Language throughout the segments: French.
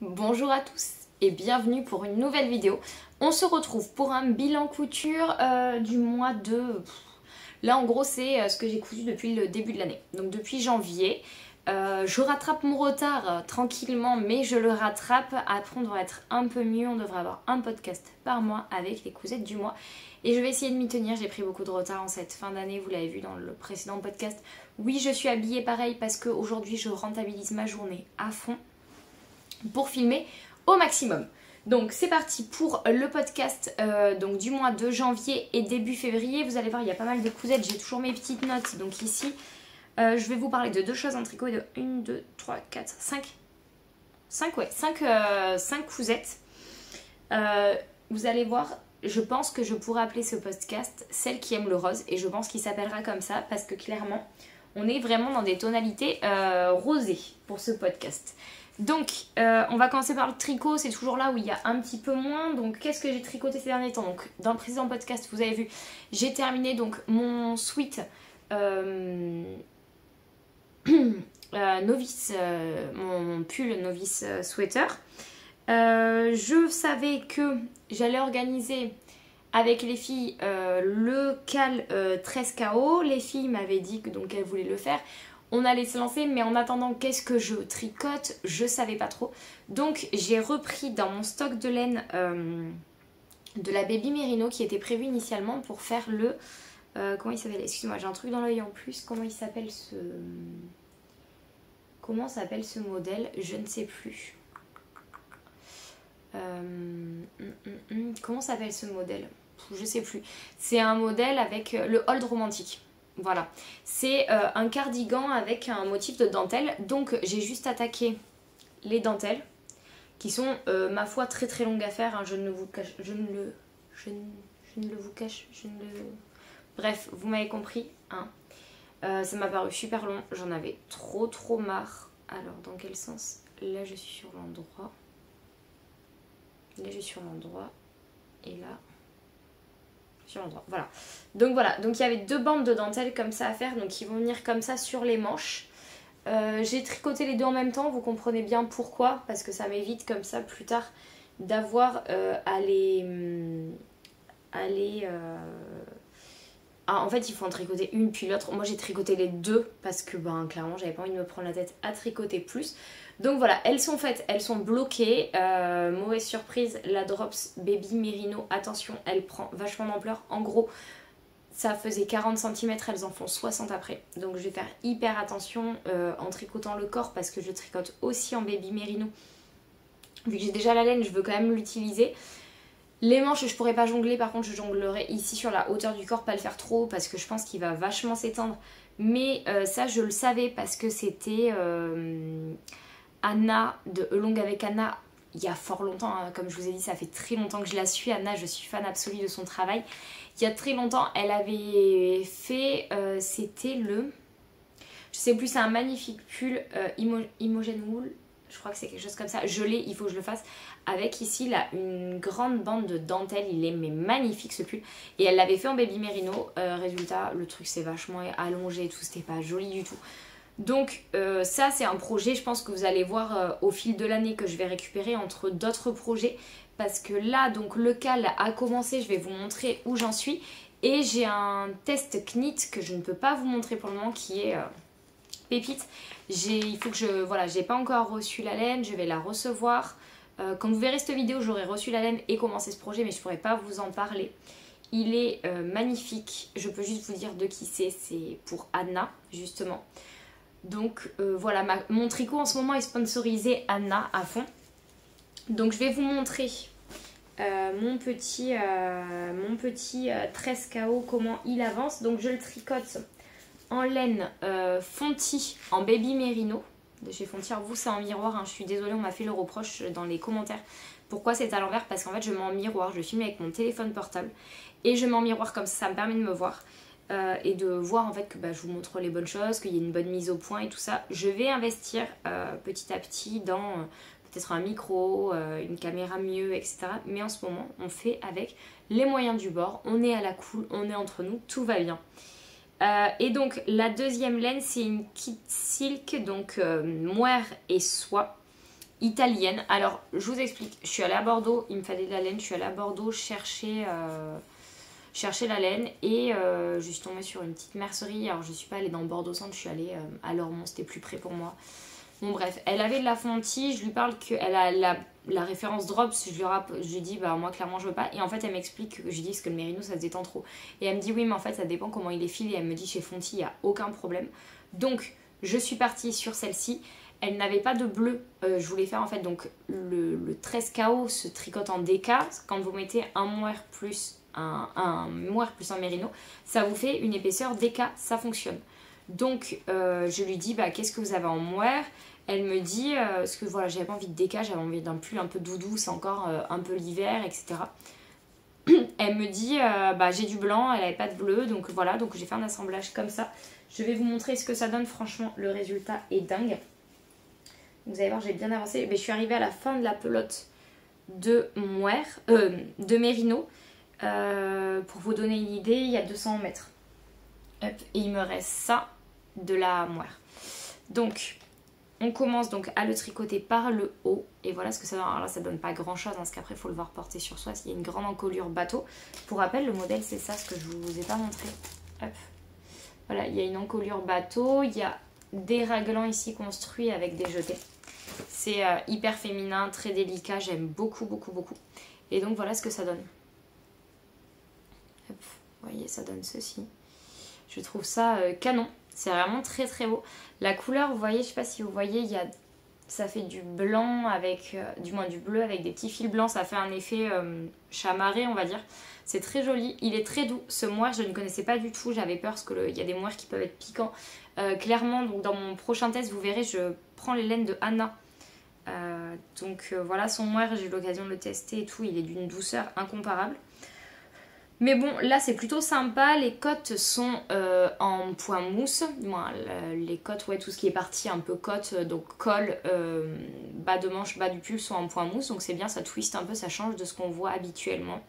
Bonjour à tous et bienvenue pour une nouvelle vidéo. On se retrouve pour un bilan couture du mois de... Là en gros c'est ce que j'ai cousu depuis le début de l'année. Donc depuis janvier. Je rattrape mon retard tranquillement mais je le rattrape. Après on devrait être un peu mieux. On devrait avoir un podcast par mois avec les cousettes du mois. Et je vais essayer de m'y tenir. J'ai pris beaucoup de retard en cette fin d'année. Vous l'avez vu dans le précédent podcast. Oui, je suis habillée pareil parce qu'aujourd'hui je rentabilise ma journée à fond pour filmer au maximum. Donc c'est parti pour le podcast donc du mois de janvier et début février. Vous allez voir, il y a pas mal de cousettes, j'ai toujours mes petites notes. Donc ici, je vais vous parler de deux choses en tricot et de 1, 2, 3, 4, 5 cousettes. Vous allez voir, je pense que je pourrais appeler ce podcast Celle qui aime le rose. Et je pense qu'il s'appellera comme ça parce que clairement, on est vraiment dans des tonalités rosées pour ce podcast. Donc on va commencer par le tricot, c'est toujours là où il y a un petit peu moins. Donc qu'est-ce que j'ai tricoté ces derniers temps? Donc dans le précédent podcast vous avez vu, j'ai terminé donc mon sweat novice, mon pull novice sweater. Je savais que j'allais organiser avec les filles le cal 13 KO. Les filles m'avaient dit que donc elles voulaient le faire. On allait se lancer, mais en attendant, qu'est-ce que je tricote? Je savais pas trop. Donc j'ai repris dans mon stock de laine de la Baby Merino qui était prévu initialement pour faire le... comment il s'appelle? Excuse-moi, j'ai un truc dans l'œil en plus. Comment il s'appelle ce... Comment s'appelle ce modèle? Je ne sais plus. Comment s'appelle ce modèle? Je sais plus. C'est un modèle avec le hold romantique. Voilà, c'est un cardigan avec un motif de dentelle. Donc j'ai juste attaqué les dentelles qui sont ma foi très très longues à faire, hein. Je ne vous cache, je ne le vous cache, bref, vous m'avez compris, hein. Ça m'a paru super long, j'en avais trop marre. Alors dans quel sens? Là je suis sur l'endroit, là je suis sur l'endroit et là sur l'endroit, voilà. Donc il y avait deux bandes de dentelle comme ça à faire, donc qui vont venir comme ça sur les manches. J'ai tricoté les deux en même temps, vous comprenez bien pourquoi, parce que ça m'évite comme ça plus tard d'avoir à les... en fait il faut en tricoter une puis l'autre. Moi j'ai tricoté les deux parce que clairement j'avais pas envie de me prendre la tête à tricoter plus. Donc voilà, elles sont faites, elles sont bloquées. Mauvaise surprise, la Drops Baby Merino, attention, elle prend vachement d'ampleur. En gros, ça faisait 40 cm, elles en font 60 après. Donc je vais faire hyper attention en tricotant le corps parce que je tricote aussi en Baby Merino. Vu que j'ai déjà la laine, je veux quand même l'utiliser. Les manches, je pourrais pas jongler, par contre je jonglerai ici sur la hauteur du corps, pas le faire trop parce que je pense qu'il va vachement s'étendre. Mais ça je le savais parce que c'était... Anna de Elong avec Anna il y a fort longtemps, hein. Comme je vous ai dit, ça fait très longtemps que je la suis. Anna, je suis fan absolue de son travail. Il y a très longtemps, elle avait fait, c'était le... Je sais plus, c'est un magnifique pull Imogen Wool. Je crois que c'est quelque chose comme ça. Je l'ai, il faut que je le fasse. Avec ici, là, une grande bande de dentelle. Il est mais magnifique ce pull. Et elle l'avait fait en Baby Merino. Résultat, le truc s'est vachement allongé et tout. C'était pas joli du tout. Donc ça c'est un projet, je pense que vous allez voir au fil de l'année que je vais récupérer entre d'autres projets. Parce que là donc le cal a commencé, je vais vous montrer où j'en suis. Et j'ai un test knit que je ne peux pas vous montrer pour le moment qui est pépite. Il faut que je... Voilà, j'ai pas encore reçu la laine, je vais la recevoir. Quand vous verrez cette vidéo j'aurai reçu la laine et commencé ce projet mais je pourrais pas vous en parler. Il est magnifique, je peux juste vous dire de qui c'est pour Anna justement. Donc voilà, mon tricot en ce moment est sponsorisé Anna à fond. Donc je vais vous montrer mon petit 13 KO, comment il avance. Donc je le tricote en laine Fonty en Baby Merino de chez Fonty. Alors vous c'est en miroir, hein. Je suis désolée, on m'a fait le reproche dans les commentaires. Pourquoi c'est à l'envers? Parce qu'en fait je mets en miroir, je filme avec mon téléphone portable. Et je mets en miroir comme ça me permet de me voir. Et de voir en fait que je vous montre les bonnes choses, qu'il y ait une bonne mise au point et tout ça. Je vais investir petit à petit dans peut-être un micro, une caméra mieux, etc. Mais en ce moment, on fait avec les moyens du bord. On est à la cool, on est entre nous, tout va bien. Et donc la deuxième laine, c'est une Kid Silk, donc moire et soie. italienne. Alors je vous explique, je suis allée à Bordeaux, il me fallait de la laine, je suis allée à Bordeaux chercher la laine et je suis tombée sur une petite mercerie. Alors je suis pas allée dans Bordeaux centre, je suis allée à Lormont, c'était plus près pour moi. Bon bref, elle avait de la fontie, je lui parle qu'elle a la référence Drops, je lui dis bah moi clairement je veux pas. Et en fait elle m'explique que je lui dis que le mérino ça se détend trop. Et elle me dit oui mais en fait ça dépend comment il est filé. Et elle me dit chez Fonty il n'y a aucun problème. Donc je suis partie sur celle-ci. Elle n'avait pas de bleu, je voulais faire en fait donc le 13KO se tricote en DK. Quand vous mettez un mohair plus un mohair plus un mérino, ça vous fait une épaisseur DK, ça fonctionne. Donc je lui dis bah qu'est-ce que vous avez en mohair. Elle me dit, parce que voilà, j'avais pas envie de DK, j'avais envie d'un pull un peu doudou, c'est encore un peu l'hiver, etc. Elle me dit, bah j'ai du blanc, elle avait pas de bleu, donc voilà, donc j'ai fait un assemblage comme ça. Je vais vous montrer ce que ça donne, franchement, le résultat est dingue. Vous allez voir, j'ai bien avancé. Mais je suis arrivée à la fin de la pelote de mohair, de mérino. Pour vous donner une idée, il y a 200 mètres. Hop, et il me reste ça de la mohair. Donc... on commence donc à le tricoter par le haut et voilà ce que ça donne. Alors là ça donne pas grand chose parce qu'après il faut le voir porter sur soi. Il y a une grande encolure bateau. Pour rappel le modèle c'est ça, ce que je vous ai pas montré. Hop. Voilà, il y a une encolure bateau, il y a des raglans ici construits avec des jetés. C'est hyper féminin, très délicat, j'aime beaucoup beaucoup beaucoup. Et donc voilà ce que ça donne. Hop. Vous voyez ça donne ceci. Je trouve ça canon. C'est vraiment très très beau. La couleur, vous voyez, je sais pas si vous voyez, ça fait du blanc avec, du moins du bleu avec des petits fils blancs. Ça fait un effet chamarré, on va dire. C'est très joli. Il est très doux. Ce mohair, je ne connaissais pas du tout. J'avais peur parce qu'il y a des mohairs qui peuvent être piquants. Clairement, donc dans mon prochain test, vous verrez, je prends les laines de Anna. Voilà, son mohair, j'ai eu l'occasion de le tester et tout. Il est d'une douceur incomparable. Mais bon, là c'est plutôt sympa, les cottes sont en point mousse, les cottes, ouais, tout ce qui est parti un peu cotte, donc col, bas de manche, bas du pull sont en point mousse, donc c'est bien, ça twiste un peu, ça change de ce qu'on voit habituellement.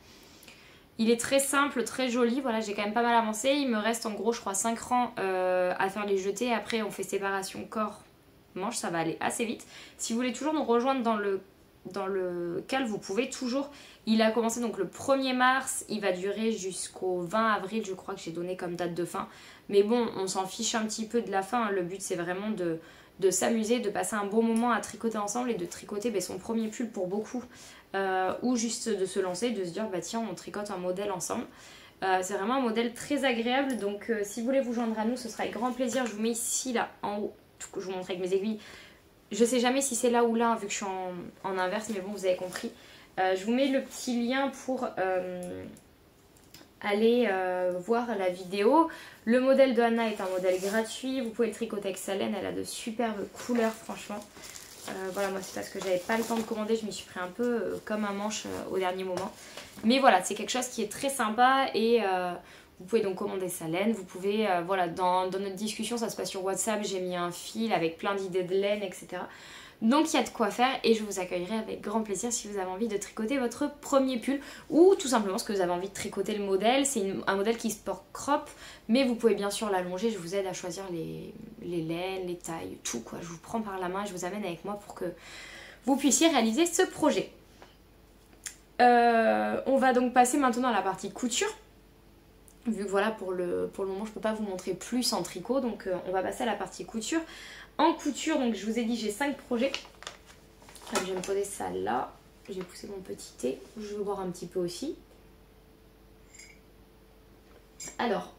Il est très simple, très joli, voilà, j'ai quand même pas mal avancé, il me reste en gros je crois 5 rangs à faire les jetés, après on fait séparation corps-manche, ça va aller assez vite. Si vous voulez toujours nous rejoindre dans le cal, vous pouvez toujours. Il a commencé donc le 1er mars, il va durer jusqu'au 20 avril, je crois que j'ai donné comme date de fin. Mais bon, on s'en fiche un petit peu de la fin, hein. Le but c'est vraiment de s'amuser, de passer un bon moment à tricoter ensemble et de tricoter son premier pull pour beaucoup. Ou juste de se lancer, de se dire bah tiens on tricote un modèle ensemble. C'est vraiment un modèle très agréable, donc si vous voulez vous joindre à nous, ce sera avec grand plaisir. Je vous mets ici là en haut, tout que je vous montre avec mes aiguilles. Je sais jamais si c'est là ou là, hein, vu que je suis en inverse, mais bon, vous avez compris. Je vous mets le petit lien pour aller voir la vidéo. Le modèle de Anna est un modèle gratuit. Vous pouvez le tricoter avec sa laine. Elle a de superbes couleurs, franchement. Voilà, moi c'est parce que j'avais pas le temps de commander. Je m'y suis pris un peu comme un manche au dernier moment. Mais voilà, c'est quelque chose qui est très sympa et... vous pouvez donc commander sa laine, vous pouvez, voilà, dans notre discussion, ça se passe sur WhatsApp, j'ai mis un fil avec plein d'idées de laine, etc. Donc il y a de quoi faire et je vous accueillerai avec grand plaisir si vous avez envie de tricoter votre premier pull ou tout simplement ce que vous avez envie de tricoter le modèle. C'est un modèle qui se porte crop, mais vous pouvez bien sûr l'allonger, je vous aide à choisir les laines, les tailles, tout quoi. Je vous prends par la main et je vous amène avec moi pour que vous puissiez réaliser ce projet. On va donc passer maintenant à la partie couture. Vu que voilà, pour le moment, je ne peux pas vous montrer plus en tricot, donc on va passer à la partie couture. En couture, donc je vous ai dit, j'ai 5 projets. Je vais me poser ça là. J'ai poussé mon petit thé. Je vais boire un petit peu aussi. Alors,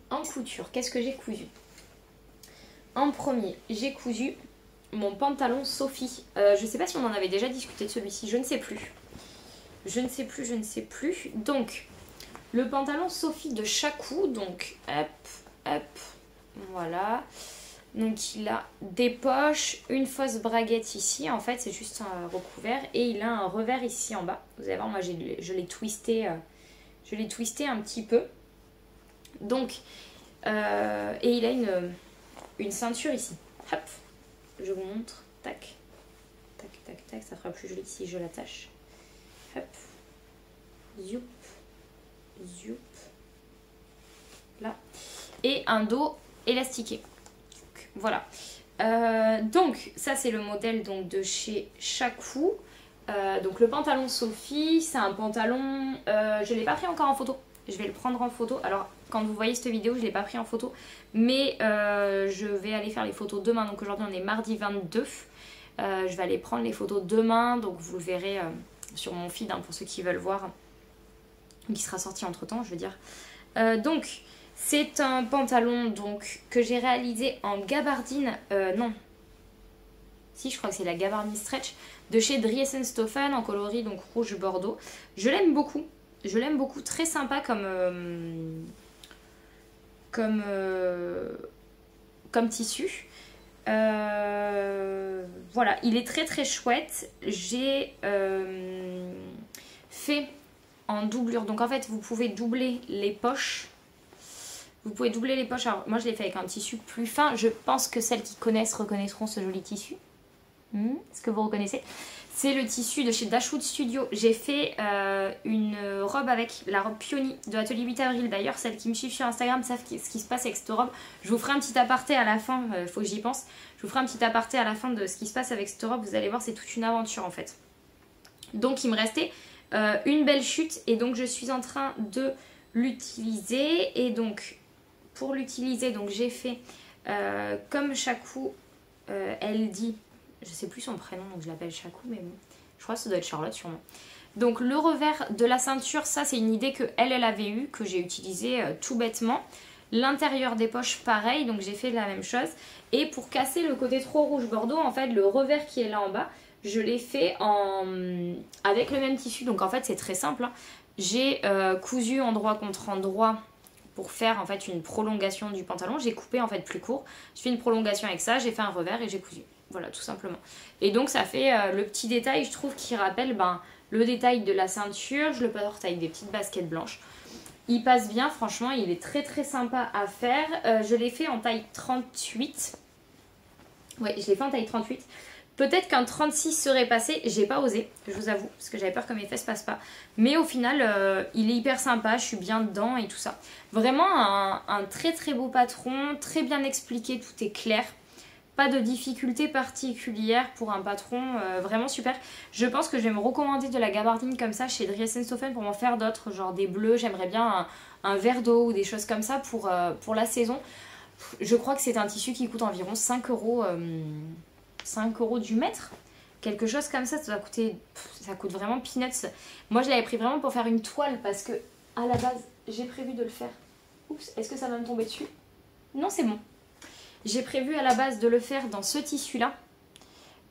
en couture, qu'est-ce que j'ai cousu? En premier, j'ai cousu mon pantalon Sophie. Je ne sais pas si on en avait déjà discuté de celui-ci, je ne sais plus. Je ne sais plus. Donc... le pantalon Sophie de Chacou, donc hop, voilà. Donc il a des poches, une fausse braguette ici, en fait c'est juste un recouvert. Et il a un revers ici en bas. Vous allez voir, moi je l'ai twisté un petit peu. Donc, et il a une ceinture ici. Hop, je vous montre, tac, ça fera plus joli si je l'attache. Hop, zoup. Là, et un dos élastiqué. Donc, voilà. Donc ça c'est le modèle donc, de chez Shaku. Donc le pantalon Sophie, c'est un pantalon, je ne l'ai pas pris encore en photo, je vais le prendre en photo. Alors quand vous voyez cette vidéo, je ne l'ai pas pris en photo, mais je vais aller faire les photos demain. Donc aujourd'hui on est mardi 22, je vais aller prendre les photos demain, donc vous le verrez sur mon feed hein, pour ceux qui veulent voir, qui sera sorti entre temps je veux dire. Donc c'est un pantalon donc, que j'ai réalisé en gabardine, non, si je crois que c'est la gabardine stretch de chez Dries & Stoffen en coloris donc rouge bordeaux. Je l'aime beaucoup, très sympa comme tissu. Voilà, il est très chouette. J'ai fait en doublure, donc en fait vous pouvez doubler les poches. Alors moi je l'ai fait avec un tissu plus fin. Je pense que celles qui connaissent reconnaîtront ce joli tissu. Est-ce que vous reconnaissez? C'est le tissu de chez Dashwood Studio. J'ai fait une robe avec la robe Peony de Atelier 8 avril. D'ailleurs, celles qui me suivent sur Instagram savent ce qui se passe avec cette robe. Je vous ferai un petit aparté à la fin, faut que j'y pense. Je vous ferai un petit aparté à la fin de ce qui se passe avec cette robe. Vous allez voir, c'est toute une aventure en fait. Donc il me restait une belle chute et donc je suis en train de l'utiliser. Et donc pour l'utiliser, donc j'ai fait comme Shaku, elle dit... Je sais plus son prénom, donc je l'appelle Shaku, mais bon, je crois que ça doit être Charlotte sûrement. Donc le revers de la ceinture, ça c'est une idée que elle avait eue, que j'ai utilisée tout bêtement. L'intérieur des poches, pareil, donc j'ai fait la même chose. Et pour casser le côté trop rouge bordeaux, en fait, le revers qui est là en bas, je l'ai fait avec le même tissu. Donc en fait, c'est très simple, hein. J'ai cousu endroit contre endroit pour faire en fait une prolongation du pantalon. J'ai coupé en fait plus court. J'ai fait une prolongation avec ça, j'ai fait un revers et j'ai cousu. Voilà, tout simplement. Et donc ça fait le petit détail, je trouve, qui rappelle le détail de la ceinture. Je le porte avec des petites baskets blanches. Il passe bien, franchement, il est très sympa à faire. Je l'ai fait en taille 38. Ouais, je l'ai fait en taille 38. Peut-être qu'un 36 serait passé, j'ai pas osé, je vous avoue, parce que j'avais peur que mes fesses passent pas. Mais au final, il est hyper sympa, je suis bien dedans et tout ça. Vraiment un très beau patron, très bien expliqué, tout est clair. Pas de difficulté particulière pour un patron, vraiment super. Je pense que je vais me recommander de la gabardine comme ça chez Dries & Stoffen pour m'en faire d'autres, genre des bleus. J'aimerais bien un vert d'eau ou des choses comme ça pour la saison. Je crois que c'est un tissu qui coûte environ 5 euros, 5 euros du mètre. Quelque chose comme ça coûte vraiment peanuts. Moi je l'avais pris vraiment pour faire une toile parce que à la base j'ai prévu de le faire. Oups, est-ce que ça va me tomber dessus? Non, c'est bon. J'ai prévu à la base de le faire dans ce tissu-là,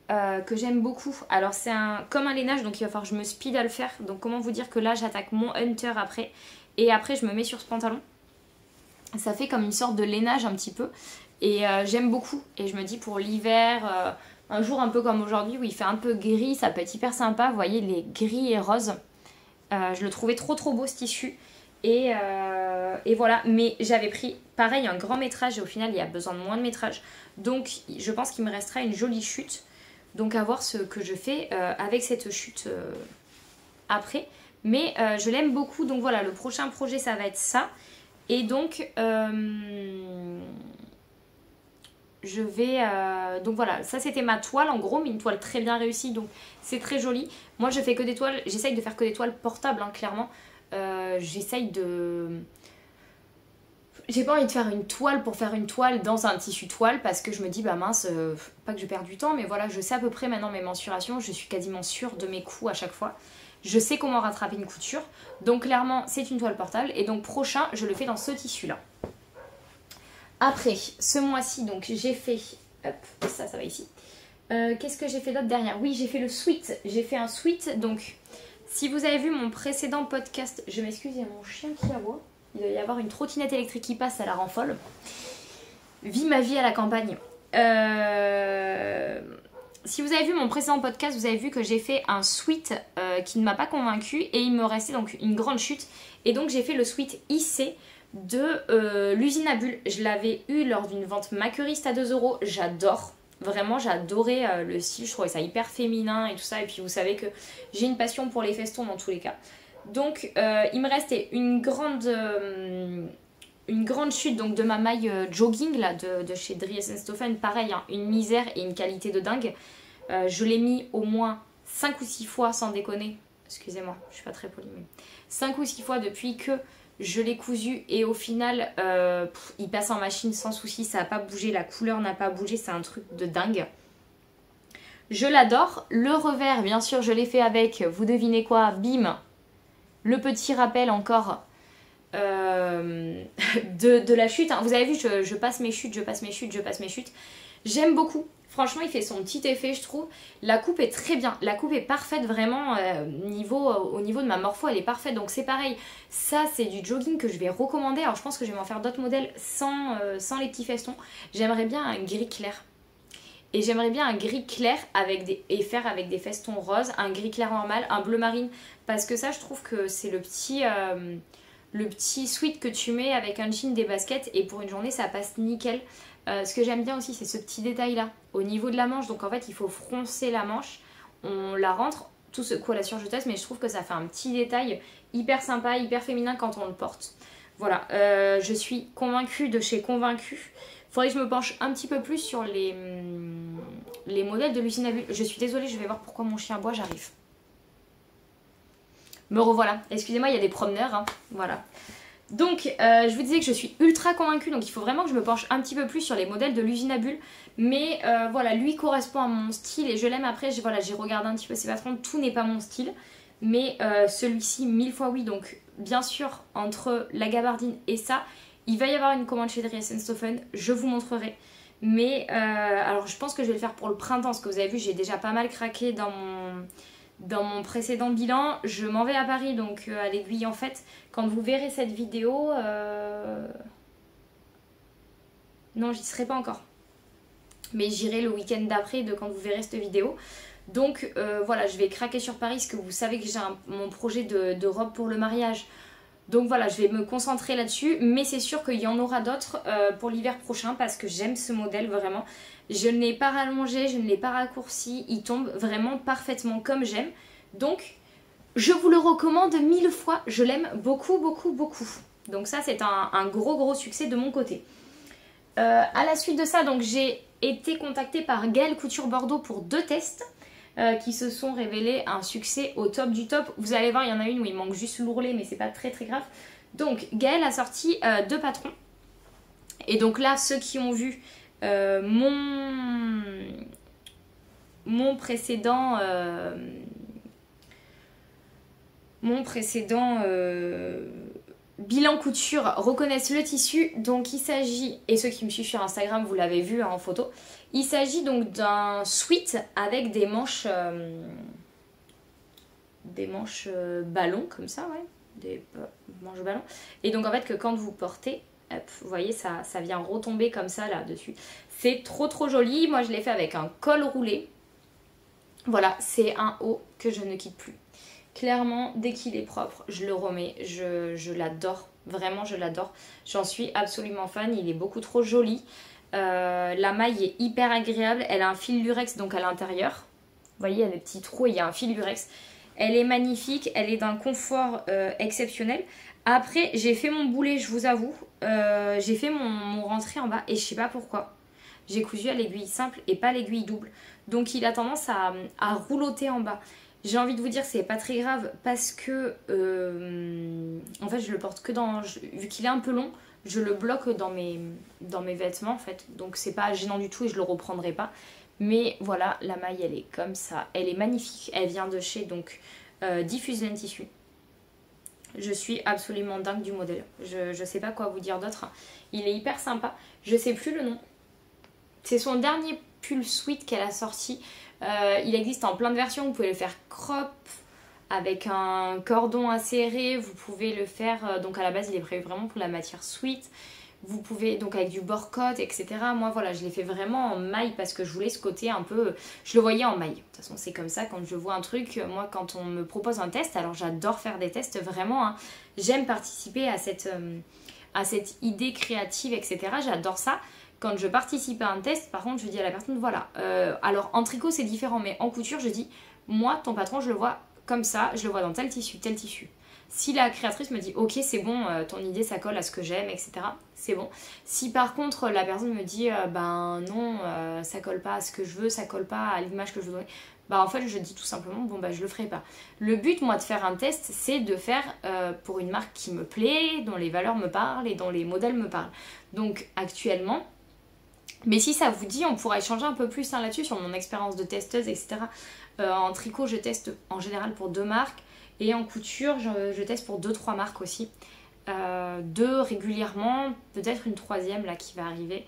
que j'aime beaucoup. Alors c'est comme un lainage, donc il va falloir que je me speed à le faire. Donc comment vous dire que là j'attaque mon hunter après, et après je me mets sur ce pantalon. Ça fait comme une sorte de lainage un petit peu, et j'aime beaucoup. Et je me dis pour l'hiver, un jour un peu comme aujourd'hui où il fait un peu gris, ça peut être hyper sympa. Vous voyez les gris et roses. Je le trouvais trop beau ce tissu. Et voilà, mais j'avais pris pareil un grand métrage et au final il y a besoin de moins de métrage, donc je pense qu'il me restera une jolie chute. Donc à voir ce que je fais avec cette chute après, mais je l'aime beaucoup. Donc voilà, le prochain projet ça va être ça. Et donc je vais donc voilà, ça c'était ma toile en gros, mais une toile très bien réussie, donc c'est très joli. Moi je fais que des toiles, j'essaye de faire que des toiles portables hein, clairement. J'essaye de... J'ai pas envie de faire une toile pour faire une toile dans un tissu toile parce que je me dis bah mince, pas que je perds du temps, mais voilà, je sais à peu près maintenant mes mensurations, je suis quasiment sûre de mes coups à chaque fois. Je sais comment rattraper une couture, donc clairement c'est une toile portable et donc prochain je le fais dans ce tissu là. Après ce mois-ci donc j'ai fait, hop, ça va ici. Qu'est-ce que j'ai fait d'autre derrière? Oui, j'ai fait le sweat, j'ai fait un sweat donc... Si vous avez vu mon précédent podcast, je m'excuse, il y a mon chien qui aboie. Il doit y avoir une trottinette électrique qui passe, ça la rend folle. Vis ma vie à la campagne. Si vous avez vu mon précédent podcast, vous avez vu que j'ai fait un sweat qui ne m'a pas convaincue et il me restait donc une grande chute. Et donc j'ai fait le sweat IC de l'usine à bulles. Je l'avais eu lors d'une vente maqueriste à 2 euros. J'adore. Vraiment, j'adorais le style, je trouvais ça hyper féminin et tout ça. Et puis vous savez que j'ai une passion pour les festons dans tous les cas. Donc il me restait une grande une grande chute donc de ma maille jogging là, de chez Dries & Stoffen. Pareil, hein, une misère et une qualité de dingue. Je l'ai mis au moins 5 ou 6 fois sans déconner. Excusez-moi, je suis pas très polie, mais 5 ou 6 fois depuis que je l'ai cousu et au final il passe en machine sans souci, ça n'a pas bougé, la couleur n'a pas bougé, c'est un truc de dingue. Je l'adore. Le revers, bien sûr, je l'ai fait avec, vous devinez quoi, bim, le petit rappel encore de la chute. Hein. Vous avez vu, je passe mes chutes, je passe mes chutes, je passe mes chutes. J'aime beaucoup. Franchement, il fait son petit effet, je trouve. La coupe est très bien. La coupe est parfaite, vraiment. Au niveau de ma morpho, elle est parfaite. Donc c'est pareil. Ça, c'est du jogging que je vais recommander. Alors je pense que je vais m'en faire d'autres modèles sans les petits festons. J'aimerais bien un gris clair. Et j'aimerais bien un gris clair et faire avec des festons roses. Un gris clair normal, un bleu marine. Parce que ça, je trouve que c'est le petit sweat que tu mets avec un jean, des baskets. Et pour une journée, ça passe nickel. Ce que j'aime bien aussi, c'est ce petit détail là au niveau de la manche. Donc en fait il faut froncer la manche, on la rentre, tout se colle à la surjeteuse, mais je trouve que ça fait un petit détail hyper sympa, hyper féminin quand on le porte. Voilà, je suis convaincue de chez Convaincue. Faudrait que je me penche un petit peu plus sur les modèles de l'usine à bulles. Je suis désolée, je vais voir pourquoi mon chien aboie, j'arrive. Me revoilà, excusez-moi, il y a des promeneurs, hein. Voilà. Donc, je vous disais que je suis ultra convaincue, donc il faut vraiment que je me penche un petit peu plus sur les modèles de l'usine à bulles. Mais voilà, lui correspond à mon style et je l'aime. Après, j'ai regardé un petit peu ses patrons, tout n'est pas mon style. Mais celui-ci, 1000 fois oui. Donc, bien sûr, entre la gabardine et ça, il va y avoir une commande chez Dries & Stoffen, je vous montrerai. Mais, alors je pense que je vais le faire pour le printemps, parce que vous avez vu, j'ai déjà pas mal craqué dans mon précédent bilan. Je m'en vais à Paris, donc à l'Aiguille en fait. Quand vous verrez cette vidéo... Non, j'y serai pas encore. Mais j'irai le week-end d'après de quand vous verrez cette vidéo. Donc voilà, je vais craquer sur Paris, parce que vous savez que j'ai mon projet de robe pour le mariage. Donc voilà, je vais me concentrer là-dessus. Mais c'est sûr qu'il y en aura d'autres pour l'hiver prochain, parce que j'aime ce modèle vraiment. Je ne l'ai pas rallongé, je ne l'ai pas raccourci. Il tombe vraiment parfaitement comme j'aime. Donc, je vous le recommande 1000 fois. Je l'aime beaucoup, beaucoup, beaucoup. Donc ça, c'est un gros succès de mon côté. À la suite de ça, donc j'ai été contactée par Gaëlle Couture Bordeaux pour 2 tests qui se sont révélés un succès au top du top. Vous allez voir, il y en a une où il manque juste l'ourlet, mais c'est pas très grave. Donc, Gaëlle a sorti 2 patrons. Et donc là, ceux qui ont vu... mon précédent bilan couture reconnaissent le tissu. Donc il s'agit, et ceux qui me suivent sur Instagram vous l'avez vu en photo, il s'agit donc d'un sweat avec des manches ballons comme ça, ouais, des manches ballons. Et donc en fait que quand vous portez, hop, vous voyez, ça vient retomber comme ça là-dessus. C'est trop joli. Moi, je l'ai fait avec un col roulé. Voilà, c'est un haut que je ne quitte plus. Clairement, dès qu'il est propre, je le remets. Je l'adore. Vraiment, je l'adore. J'en suis absolument fan. Il est beaucoup trop joli. La maille est hyper agréable. Elle a un fil lurex donc à l'intérieur. Vous voyez, il y a des petits trous et il y a un fil lurex. Elle est magnifique. Elle est d'un confort exceptionnel. Après, j'ai fait mon boulet, je vous avoue. J'ai fait mon rentré en bas et je sais pas pourquoi. J'ai cousu à l'aiguille simple et pas l'aiguille double. Donc il a tendance à rouloter en bas. J'ai envie de vous dire que c'est pas très grave parce que en fait je le porte que dans... Vu qu'il est un peu long, je le bloque dans mes vêtements en fait. Donc c'est pas gênant du tout et je le reprendrai pas. Mais voilà, la maille elle est comme ça. Elle est magnifique. Elle vient de chez donc Diffuse Laine Tissu. Je suis absolument dingue du modèle. Je sais pas quoi vous dire d'autre. Il est hyper sympa. Je sais plus le nom. C'est son dernier pull sweat qu'elle a sorti. Il existe en plein de versions. Vous pouvez le faire crop avec un cordon acéré. Vous pouvez le faire... donc à la base il est prévu vraiment pour la matière sweat. Vous pouvez donc avec du bord-cotte, etc. Moi voilà, je l'ai fait vraiment en maille parce que je voulais ce côté un peu... Je le voyais en maille. De toute façon c'est comme ça quand je vois un truc. Moi quand on me propose un test, alors j'adore faire des tests vraiment. Hein. J'aime participer à cette idée créative, etc. J'adore ça. Quand je participe à un test, par contre je dis à la personne voilà. Alors en tricot c'est différent mais en couture je dis moi ton patron je le vois comme ça, je le vois dans tel tissu, Si la créatrice me dit ok c'est bon, ton idée ça colle à ce que j'aime, etc. c'est bon. Si par contre la personne me dit ben non, ça colle pas à ce que je veux, ça colle pas à l'image que je veux donner, bah en fait je dis tout simplement bon bah je le ferai pas. Le but moi de faire un test, c'est de faire pour une marque qui me plaît, dont les valeurs me parlent et dont les modèles me parlent. Donc actuellement, mais si ça vous dit, on pourra échanger un peu plus hein, là-dessus sur mon expérience de testeuse, etc. En tricot, je teste en général pour 2 marques et en couture, je teste pour 2-3 marques aussi. 2 régulièrement, peut-être une 3e là qui va arriver.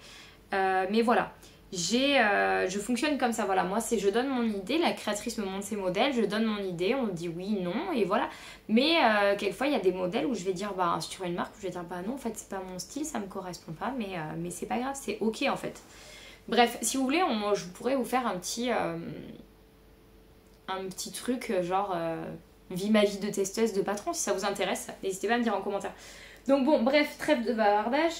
Mais voilà, je fonctionne comme ça. Voilà, moi c'est je donne mon idée, la créatrice me montre ses modèles, je donne mon idée, on dit oui, non et voilà. Mais quelquefois il y a des modèles où je vais dire bah sur une marque où je vais dire bah non en fait c'est pas mon style, ça me correspond pas, mais c'est pas grave, c'est ok en fait. Bref, si vous voulez, je pourrais vous faire un petit truc genre vie ma vie de testeuse de patron si ça vous intéresse, n'hésitez pas à me dire en commentaire. Donc bon, bref, trêve de bavardage.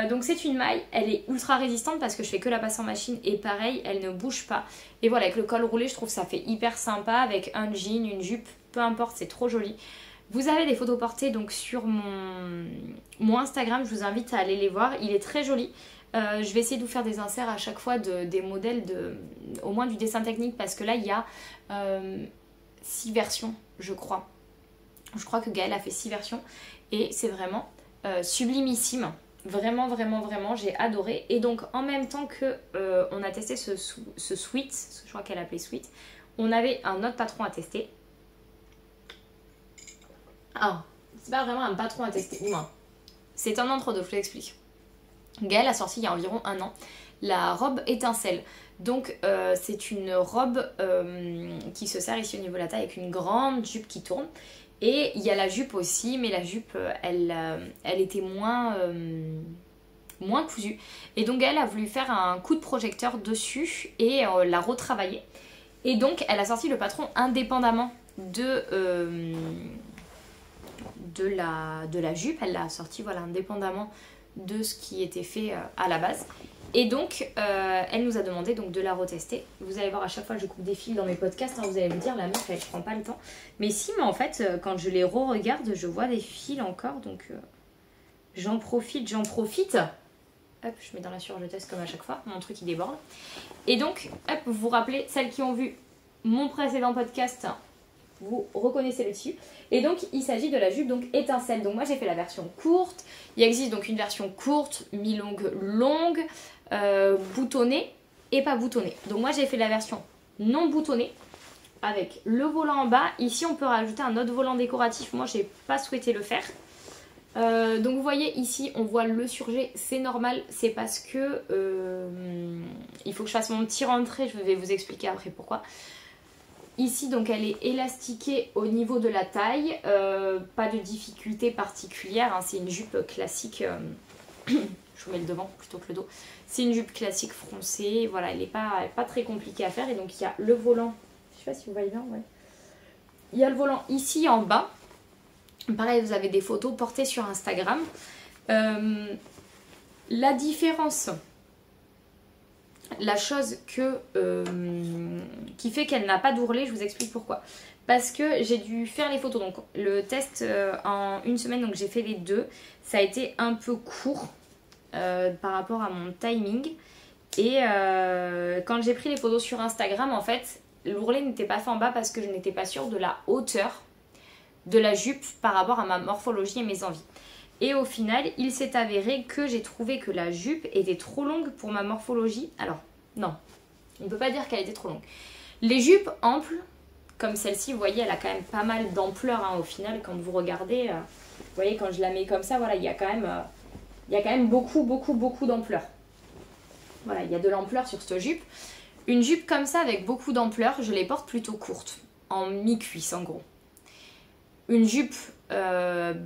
Donc c'est une maille, elle est ultra résistante parce que je fais que la passer en machine et pareil, elle ne bouge pas. Et voilà, avec le col roulé, je trouve ça fait hyper sympa avec un jean, une jupe, peu importe, c'est trop joli. Vous avez des photos portées donc sur mon Instagram, je vous invite à aller les voir, il est très joli. Je vais essayer de vous faire des inserts à chaque fois des modèles, au moins du dessin technique parce que là il y a 6 versions je crois. Je crois que Gaëlle a fait 6 versions et c'est vraiment sublimissime. Vraiment, vraiment, vraiment, j'ai adoré. Et donc, en même temps que on a testé ce sweat, je crois qu'elle appelait sweat, on avait un autre patron à tester. Ah, c'est pas vraiment un patron à tester, ou moins. C'est un entre-deux, je vous l'explique. Gaëlle a sorti il y a environ 1 an la robe étincelle. Donc, c'est une robe qui se serre ici au niveau de la taille avec une grande jupe qui tourne. Et il y a la jupe aussi, mais la jupe, elle était moins cousue. Et donc elle a voulu faire un coup de projecteur dessus et la retravailler. Et donc elle a sorti le patron indépendamment de la jupe. Elle l'a sorti voilà, indépendamment de ce qui était fait à la base. Et donc, elle nous a demandé donc, de la retester. Vous allez voir, à chaque fois que je coupe des fils dans mes podcasts, hein, vous allez me dire, la meuf, elle prend pas le temps. Mais si, mais en fait, quand je les re-regarde, je vois des fils encore. Donc, j'en profite. Hop, je mets dans la surjetesse comme à chaque fois. Mon truc, il déborde. Et donc, hop, vous vous rappelez, celles qui ont vu mon précédent podcast, vous reconnaissez le tissu. Et donc, il s'agit de la jupe donc étincelle. Donc, moi, j'ai fait la version courte. Il existe donc une version courte, mi-longue, longue, boutonnée et pas boutonnée. Donc, moi, j'ai fait la version non boutonnée avec le volant en bas. Ici, on peut rajouter un autre volant décoratif. Moi, j'ai pas souhaité le faire. Donc, vous voyez, ici, on voit le surjet. C'est normal. C'est parce que il faut que je fasse mon petit rentré. Je vais vous expliquer après pourquoi. Ici, donc, elle est élastiquée au niveau de la taille. Pas de difficulté particulière. Hein, c'est une jupe classique. Je vous mets le devant plutôt que le dos. C'est une jupe classique froncée. Voilà, elle n'est pas très compliquée à faire. Et donc, il y a le volant. Je ne sais pas si vous voyez bien. Ouais. Il y a le volant ici en bas. Pareil, vous avez des photos portées sur Instagram. La différence... La chose qui fait qu'elle n'a pas d'ourlet, je vous explique pourquoi. Parce que j'ai dû faire les photos. Donc le test en 1 semaine, donc j'ai fait les 2. Ça a été un peu court par rapport à mon timing. Et quand j'ai pris les photos sur Instagram, en fait, l'ourlet n'était pas fait en bas parce que je n'étais pas sûre de la hauteur de la jupe par rapport à ma morphologie et mes envies. Et au final, il s'est avéré que j'ai trouvé que la jupe était trop longue pour ma morphologie. Alors, non, on ne peut pas dire qu'elle était trop longue. Les jupes amples, comme celle-ci, vous voyez, elle a quand même pas mal d'ampleur hein, au final. Quand vous regardez, vous voyez, quand je la mets comme ça, voilà, il y a quand même beaucoup d'ampleur. Voilà, il y a de l'ampleur sur cette jupe. Une jupe comme ça, avec beaucoup d'ampleur, je les porte plutôt courtes, en mi-cuisse en gros. Une jupe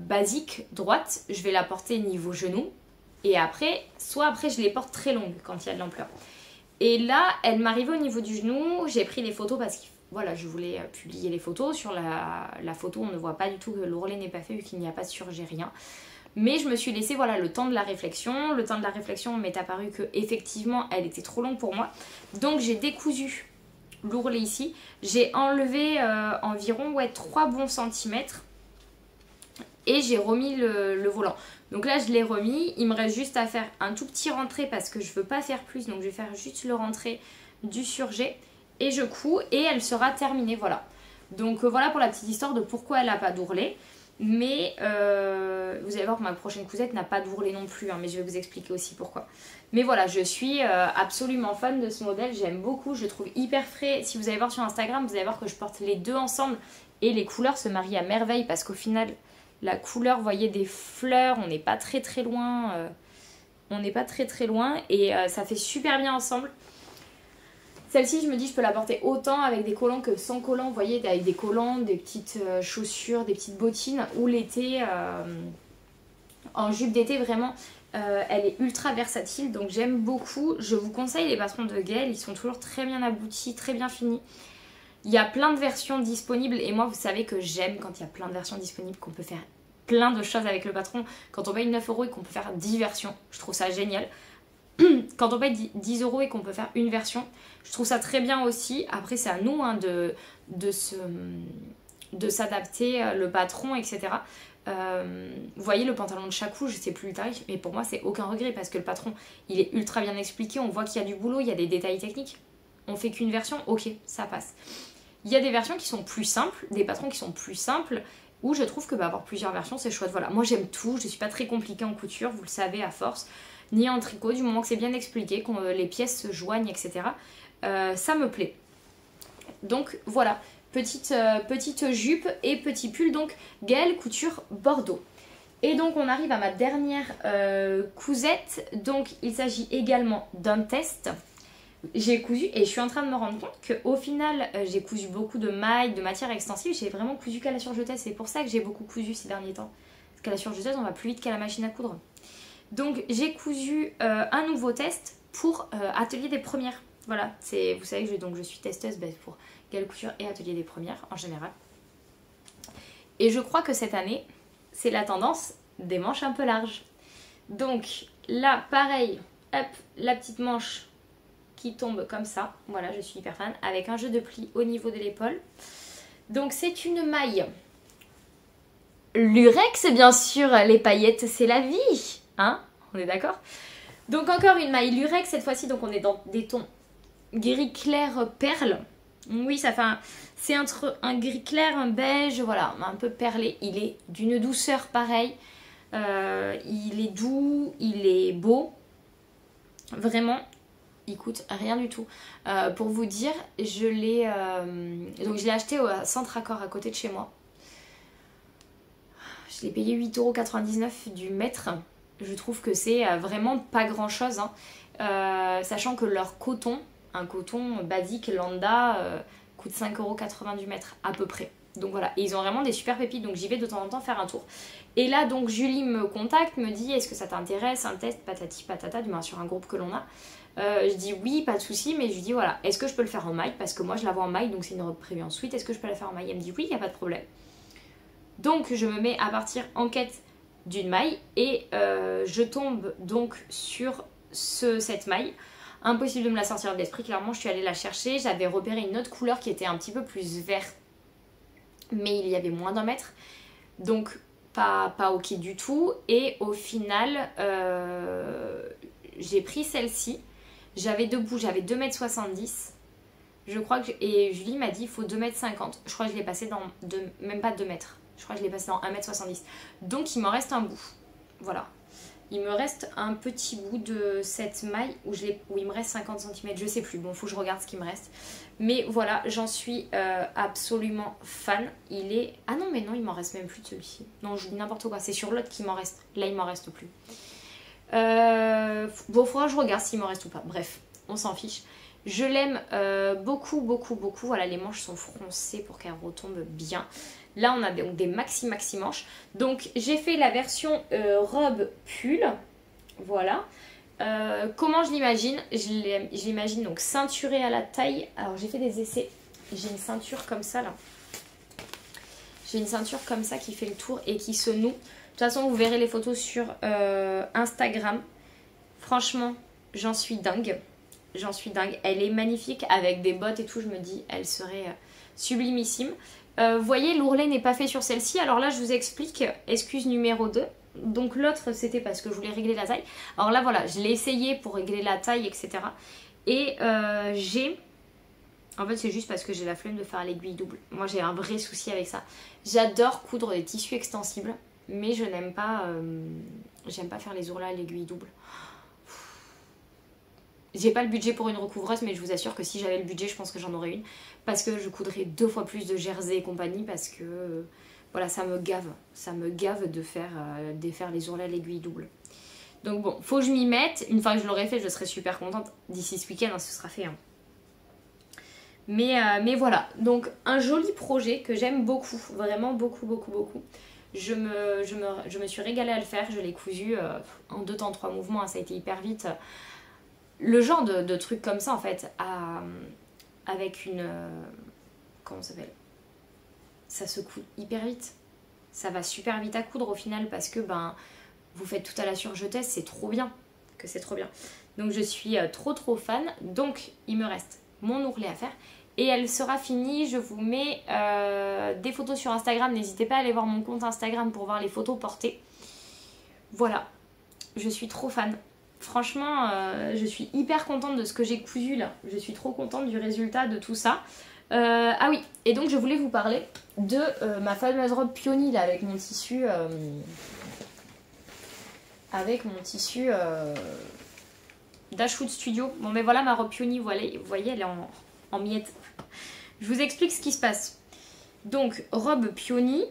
basique, droite, je vais la porter niveau genou. Et après, soit après je les porte très longues quand il y a de l'ampleur. Et là, elle m'arrivait au niveau du genou. J'ai pris les photos parce que voilà, je voulais publier les photos. Sur la photo, on ne voit pas du tout que l'ourlet n'est pas fait vu qu'il n'y a pas de surjet, rien. Mais je me suis laissé voilà, le temps de la réflexion. Le temps de la réflexion m'est apparu que effectivement, elle était trop longue pour moi. Donc j'ai décousu l'ourlet ici. J'ai enlevé environ 3 bons centimètres. et j'ai remis le volant. Donc là je l'ai remis, il me reste juste à faire un tout petit rentré parce que je veux pas faire plus, donc je vais faire juste le rentré du surjet et je couds et elle sera terminée, voilà. Donc voilà pour la petite histoire de pourquoi elle n'a pas d'ourlet. Mais vous allez voir que ma prochaine cousette n'a pas d'ourlet non plus, hein, mais je vais vous expliquer aussi pourquoi. Mais voilà, je suis absolument fan de ce modèle, j'aime beaucoup, je le trouve hyper frais. Si vous allez voir sur Instagram, vous allez voir que je porte les deux ensemble et les couleurs se marient à merveille parce qu'au final, la couleur, vous voyez, des fleurs, on n'est pas très très loin. Et ça fait super bien ensemble. Celle-ci, je me dis, je peux la porter autant avec des collants que sans collants. Vous voyez, avec des collants, des petites chaussures, des petites bottines. Ou l'été, en jupe d'été, vraiment, elle est ultra versatile. Donc j'aime beaucoup. Je vous conseille les patrons de Gaëlle. Ils sont toujours très bien aboutis, très bien finis. Il y a plein de versions disponibles. Et moi, vous savez que j'aime quand il y a plein de versions disponibles, qu'on peut faire plein de choses avec le patron. Quand on paye 9 € et qu'on peut faire 10 versions, je trouve ça génial. Quand on paye 10 € et qu'on peut faire une version, je trouve ça très bien aussi. Après, c'est à nous hein, de s'adapter, le patron, etc. Vous voyez le pantalon de Chacou, je sais plus le tarif, mais pour moi, c'est aucun regret parce que le patron, il est ultra bien expliqué. On voit qu'il y a du boulot, il y a des détails techniques. On fait qu'une version, ok, ça passe. Il y a des versions qui sont plus simples, des patrons qui sont plus simples, où je trouve que avoir plusieurs versions, c'est chouette. Voilà, moi j'aime tout, je suis pas très compliquée en couture, vous le savez à force. Ni en tricot, du moment que c'est bien expliqué, que les pièces se joignent, etc. Ça me plaît. Donc voilà, petite jupe et petit pull, donc Gaëlle Couture Bordeaux. Et donc on arrive à ma dernière cousette, donc il s'agit également d'un test. J'ai cousu et je suis en train de me rendre compte qu'au final j'ai cousu beaucoup de mailles, de matière extensive, j'ai vraiment cousu qu'à la surjeteuse, c'est pour ça que j'ai beaucoup cousu ces derniers temps. Parce qu'à la surjeteuse on va plus vite qu'à la machine à coudre. Donc j'ai cousu un nouveau test pour Atelier des Premières. Voilà, vous savez que je suis testeuse pour Gaëlle Couture et Atelier des Premières en général. Et je crois que cette année, c'est la tendance des manches un peu larges. Donc là, pareil, hop, la petite manche qui tombe comme ça. Voilà, je suis hyper fan, avec un jeu de pli au niveau de l'épaule. Donc c'est une maille lurex, bien sûr, les paillettes, c'est la vie. Hein, on est d'accord? Donc encore une maille lurex cette fois-ci, donc on est dans des tons gris clair perle. Oui, ça fait c'est entre un gris clair, un beige, voilà, un peu perlé. Il est d'une douceur pareille. Il est doux, il est beau. Vraiment, il coûte rien du tout. Pour vous dire, je l'ai acheté au Centre Accord à côté de chez moi. Je l'ai payé 8,99 € du mètre. Je trouve que c'est vraiment pas grand chose, hein. Sachant que leur coton, un coton basique lambda, coûte 5,80 € du mètre à peu près. Donc voilà, et ils ont vraiment des super pépites, donc j'y vais de temps en temps faire un tour. Et là donc Julie me contacte, me dit est-ce que ça t'intéresse, un test patati patata, du moins sur un groupe que l'on a. Je dis oui, pas de souci, mais je lui dis voilà, est-ce que je peux le faire en maille, parce que moi je la vois en maille, donc c'est une robe prévue ensuite, est-ce que je peux la faire en maille? Elle me dit oui, il n'y a pas de problème. Donc je me mets à partir en quête d'une maille et je tombe donc sur cette maille. Impossible de me la sortir de l'esprit, clairement je suis allée la chercher, j'avais repéré une autre couleur qui était un petit peu plus vert, mais il y avait moins d'1 mètre, donc pas ok du tout. Et au final j'ai pris celle-ci, j'avais debout, j'avais 2,70 m, je crois que et Julie m'a dit il faut 2,50 m, je crois que je l'ai passé dans même pas 2 mètres, je crois que je l'ai passé dans 1,70 m, donc il m'en reste un bout, voilà. Il me reste un petit bout de cette maille où il me reste 50 cm, je sais plus, bon faut que je regarde ce qui me reste. Mais voilà, j'en suis absolument fan. Il est... Ah non mais non, il m'en reste même plus de celui-ci. Non, je dis n'importe quoi, c'est sur l'autre qu'il m'en reste. Là il m'en reste plus. Bon, faudra que je regarde s'il m'en reste ou pas. Bref, on s'en fiche. Je l'aime beaucoup, beaucoup, beaucoup. Voilà, les manches sont froncées pour qu'elles retombent bien. Là, on a donc des maxi manches. Donc, j'ai fait la version robe pull. Voilà. Comment je l'imagine? Je l'imagine donc ceinturée à la taille. Alors, j'ai fait des essais. J'ai une ceinture comme ça, là. J'ai une ceinture comme ça qui fait le tour et qui se noue. De toute façon, vous verrez les photos sur Instagram. Franchement, j'en suis dingue. J'en suis dingue. Elle est magnifique avec des bottes et tout. Je me dis, elle serait sublimissime. Vous voyez, l'ourlet n'est pas fait sur celle-ci. Alors là, je vous explique, excuse numéro 2. Donc l'autre, c'était parce que je voulais régler la taille. Alors là, voilà, je l'ai essayé pour régler la taille, etc. Et j'ai... En fait, c'est juste parce que j'ai la flemme de faire l'aiguille double. Moi, j'ai un vrai souci avec ça. J'adore coudre des tissus extensibles, mais je n'aime pas... j'aime pas faire les ourlets à l'aiguille double. J'ai pas le budget pour une recouvreuse, mais je vous assure que si j'avais le budget, je pense que j'en aurais une. Parce que je coudrais 2 fois plus de jersey et compagnie, parce que... Voilà, ça me gave de faire les ourlets à l'aiguille double. Donc bon, faut que je m'y mette. Une fois que je l'aurai fait, je serai super contente. D'ici ce week-end, hein, ce sera fait. Hein. Mais voilà, donc un joli projet que j'aime beaucoup, vraiment beaucoup, beaucoup, beaucoup. Je me suis régalée à le faire, je l'ai cousu en 2 temps 3 mouvements, hein, ça a été hyper vite. Le genre de truc comme ça, en fait, avec une... comment ça s'appelle ? Ça se coud hyper vite. Ça va super vite à coudre au final parce que ben vous faites tout à la surjetesse, c'est trop bien. Donc je suis trop fan. Donc il me reste mon ourlet à faire. Et elle sera finie. Je vous mets des photos sur Instagram. N'hésitez pas à aller voir mon compte Instagram pour voir les photos portées. Voilà. Je suis trop fan. Franchement, je suis hyper contente de ce que j'ai cousu là. Je suis trop contente du résultat de tout ça. Ah oui, et donc je voulais vous parler de ma fameuse robe Peony là avec mon tissu d'Ashwood Studio. Bon mais voilà ma robe Peony, vous voyez elle est en miettes. Je vous explique ce qui se passe. Donc robe Peony.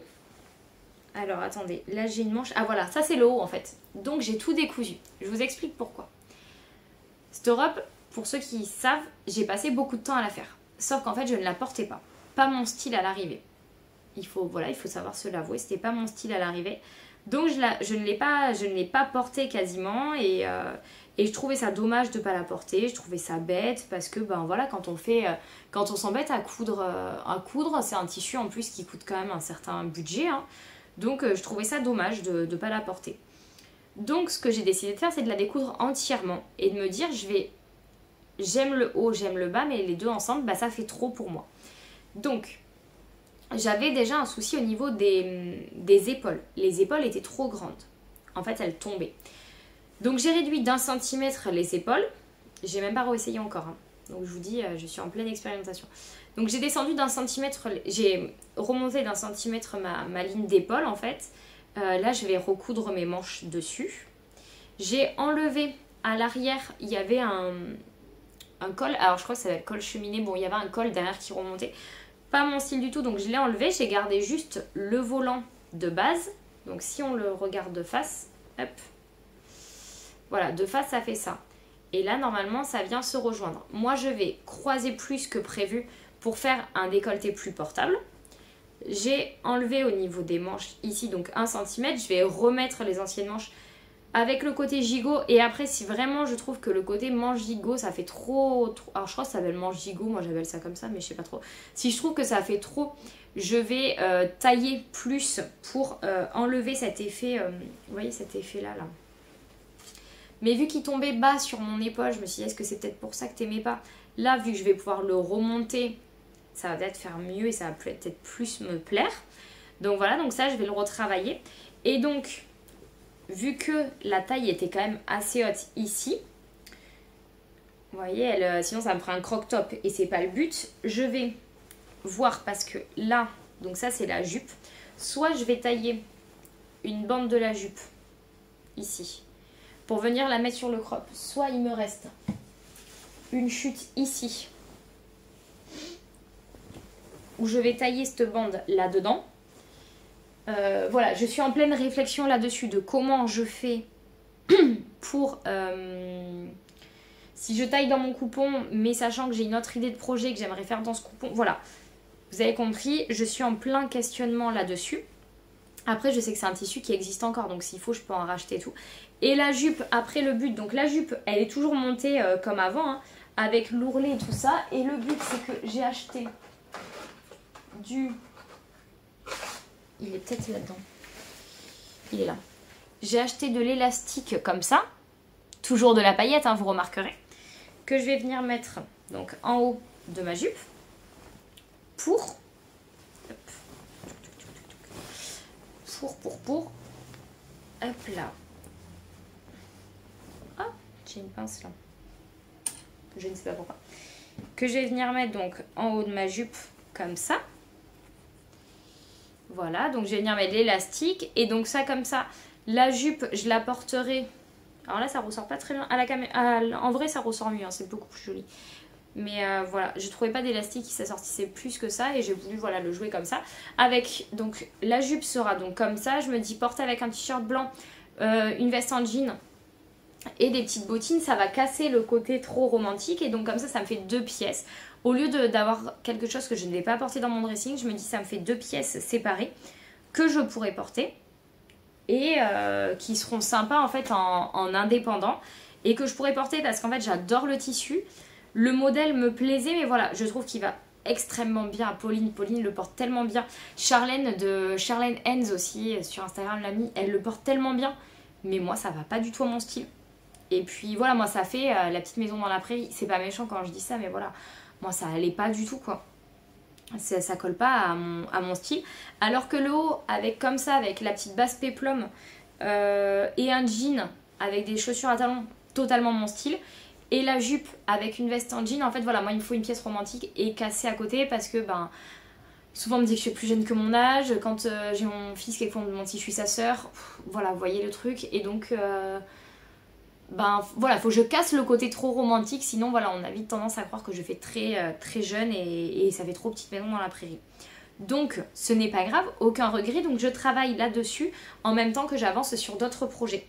Alors attendez, là j'ai une manche. Ah voilà, ça c'est le haut en fait. Donc j'ai tout décousu. Je vous explique pourquoi. Cette robe, pour ceux qui savent, j'ai passé beaucoup de temps à la faire. Sauf qu'en fait, je ne la portais pas. Pas mon style à l'arrivée. Il faut savoir se l'avouer. C'était pas mon style à l'arrivée. Donc, je ne l'ai pas portée quasiment. Et je trouvais ça dommage de ne pas la porter. Je trouvais ça bête parce que, ben voilà, quand on s'embête à coudre, c'est un tissu en plus qui coûte quand même un certain budget. Hein. Donc, je trouvais ça dommage de ne pas la porter. Donc, ce que j'ai décidé de faire, c'est de la découdre entièrement. Et de me dire, j'aime le haut, j'aime le bas, mais les deux ensemble, bah, ça fait trop pour moi. Donc, j'avais déjà un souci au niveau des épaules. Les épaules étaient trop grandes. En fait, elles tombaient. Donc, j'ai réduit d'1 centimètre les épaules. J'ai même pas réessayé encore. Hein. Donc, je vous dis, je suis en pleine expérimentation. Donc, j'ai descendu d'1 centimètre, j'ai remonté d'1 centimètre ma ligne d'épaule, en fait. Là, je vais recoudre mes manches dessus. J'ai enlevé à l'arrière, il y avait un col, alors je crois que ça va être col cheminée, bon il y avait un col derrière qui remontait, pas mon style du tout, donc je l'ai enlevé, j'ai gardé juste le volant de base, donc si on le regarde de face, hop, voilà, de face ça fait ça, et là normalement ça vient se rejoindre. Moi je vais croiser plus que prévu pour faire un décolleté plus portable. J'ai enlevé au niveau des manches ici, donc 1 cm, je vais remettre les anciennes manches avec le côté gigot, et après si vraiment je trouve que le côté manche gigot ça fait trop... Alors je crois que ça s'appelle manche gigot, moi j'appelle ça comme ça mais je sais pas trop. Si je trouve que ça fait trop, je vais tailler plus pour enlever cet effet, vous voyez cet effet là. Mais vu qu'il tombait bas sur mon épaule, je me suis dit est-ce que c'est peut-être pour ça que t'aimais pas. Là vu que je vais pouvoir le remonter, ça va peut-être faire mieux et ça va peut-être plus me plaire. Donc voilà, donc ça je vais le retravailler. Et donc... vu que la taille était quand même assez haute ici, vous voyez, sinon ça me ferait un croc-top et c'est pas le but. Je vais voir parce que là, donc ça c'est la jupe, soit je vais tailler une bande de la jupe ici pour venir la mettre sur le crop, soit il me reste une chute ici où je vais tailler cette bande là-dedans. Voilà, je suis en pleine réflexion là-dessus de comment je fais pour... si je taille dans mon coupon, mais sachant que j'ai une autre idée de projet que j'aimerais faire dans ce coupon. Voilà, vous avez compris, je suis en plein questionnement là-dessus. Après, je sais que c'est un tissu qui existe encore, donc s'il faut, je peux en racheter et tout. Et la jupe, après le but, donc la jupe, elle est toujours montée comme avant, hein, avec l'ourlet et tout ça. Et le but, c'est que j'ai acheté du... Il est peut-être là-dedans. Il est là. J'ai acheté de l'élastique comme ça. Toujours de la paillette, hein, vous remarquerez. Que je vais venir mettre donc, en haut de ma jupe. Pour... Hop, pour. Hop là. Ah, j'ai une pince là. Je ne sais pas pourquoi. Que je vais venir mettre donc en haut de ma jupe comme ça. Voilà, donc je vais venir mettre l'élastique. Et donc ça comme ça, la jupe, je la porterai. Alors là, ça ressort pas très bien. À la caméra, en vrai, ça ressort mieux, hein, c'est beaucoup plus joli. Mais voilà, je trouvais pas d'élastique qui s'assortissait plus que ça. Et j'ai voulu voilà, le jouer comme ça. Avec, donc la jupe sera donc comme ça. Je me dis porter avec un t-shirt blanc, une veste en jean et des petites bottines, ça va casser le côté trop romantique. Et donc comme ça me fait 2 pièces. Au lieu d'avoir quelque chose que je ne vais pas porter dans mon dressing, je me dis ça me fait 2 pièces séparées que je pourrais porter. Et qui seront sympas en fait en indépendant. Et que je pourrais porter parce qu'en fait j'adore le tissu. Le modèle me plaisait, mais voilà, je trouve qu'il va extrêmement bien à Pauline. Pauline le porte tellement bien. Charlène de Charlène Hens aussi, sur Instagram, l'amie, elle le porte tellement bien. Mais moi, ça va pas du tout à mon style. Et puis voilà, moi ça fait la petite maison dans la prairie. C'est pas méchant quand je dis ça, mais voilà. Moi ça allait pas du tout quoi. Ça colle pas à mon style. Alors que le haut, avec comme ça, avec la petite basse péplum et un jean avec des chaussures à talons, totalement mon style. Et la jupe avec une veste en jean, en fait voilà, moi il me faut une pièce romantique et cassée à côté parce que ben souvent on me dit que je suis plus jeune que mon âge. Quand j'ai mon fils qui me demande si je suis sa sœur, voilà, vous voyez le truc. Et donc ben voilà, faut que je casse le côté trop romantique, sinon voilà, on a vite tendance à croire que je fais très jeune et ça fait trop petite maison dans la prairie. Donc ce n'est pas grave, aucun regret, donc je travaille là-dessus en même temps que j'avance sur d'autres projets.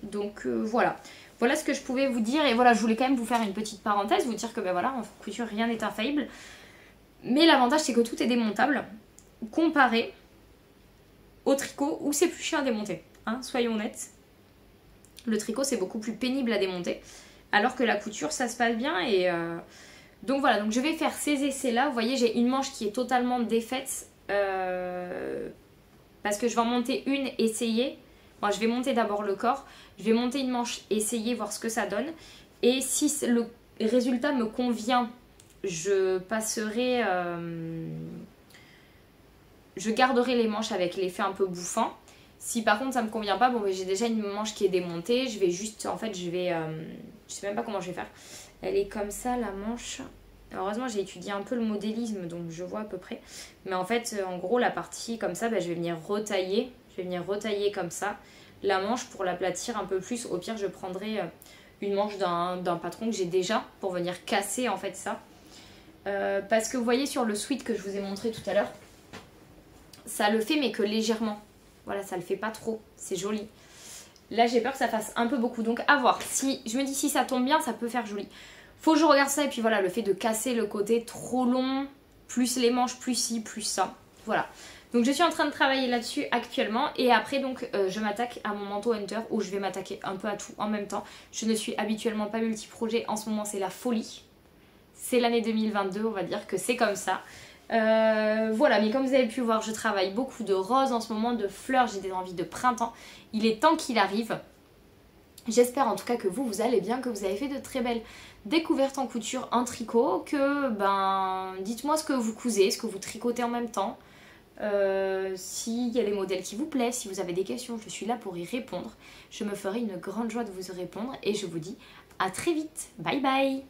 Donc voilà. Voilà ce que je pouvais vous dire. Et voilà, je voulais quand même vous faire une petite parenthèse, vous dire que ben voilà, en couture, rien n'est infaillible. Mais l'avantage, c'est que tout est démontable, comparé au tricot où c'est plus chiant à démonter. Hein, soyons honnêtes. Le tricot, c'est beaucoup plus pénible à démonter. Alors que la couture, ça se passe bien. Et donc voilà, donc je vais faire ces essais-là. Vous voyez, j'ai une manche qui est totalement défaite. Parce que je vais en monter une, essayer. Bon, je vais monter d'abord le corps. Je vais monter une manche, essayer, voir ce que ça donne. Et si le résultat me convient, je passerai... je garderai les manches avec l'effet un peu bouffant. Si par contre ça me convient pas, bon, j'ai déjà une manche qui est démontée. Je vais juste... En fait, je sais même pas comment je vais faire. Elle est comme ça, la manche. Heureusement, j'ai étudié un peu le modélisme, donc je vois à peu près. Mais en fait, en gros, la partie comme ça, je vais venir retailler. Je vais venir retailler comme ça la manche pour l'aplatir un peu plus. Au pire, je prendrai une manche d'un patron que j'ai déjà pour venir casser en fait ça. Parce que vous voyez sur le sweat que je vous ai montré tout à l'heure, ça le fait mais que légèrement. Voilà, ça le fait pas trop. C'est joli. Là, j'ai peur que ça fasse un peu beaucoup. Donc, à voir. Si, je me dis si ça tombe bien, ça peut faire joli. Faut que je regarde ça. Et puis voilà, le fait de casser le côté trop long, plus les manches, plus ci, plus ça. Voilà. Donc je suis en train de travailler là-dessus actuellement et après donc je m'attaque à mon manteau Hunter où je vais m'attaquer un peu à tout en même temps. Je ne suis habituellement pas multi-projet, en ce moment c'est la folie. C'est l'année 2022, on va dire que c'est comme ça. Voilà, mais comme vous avez pu voir, je travaille beaucoup de roses en ce moment, de fleurs, j'ai des envies de printemps. Il est temps qu'il arrive. J'espère en tout cas que vous allez bien, que vous avez fait de très belles découvertes en couture, en tricot, que dites-moi ce que vous cousez, ce que vous tricotez en même temps. S'il y a des modèles qui vous plaisent, si vous avez des questions, je suis là pour y répondre. Je me ferai une grande joie de vous répondre et je vous dis à très vite. Bye bye!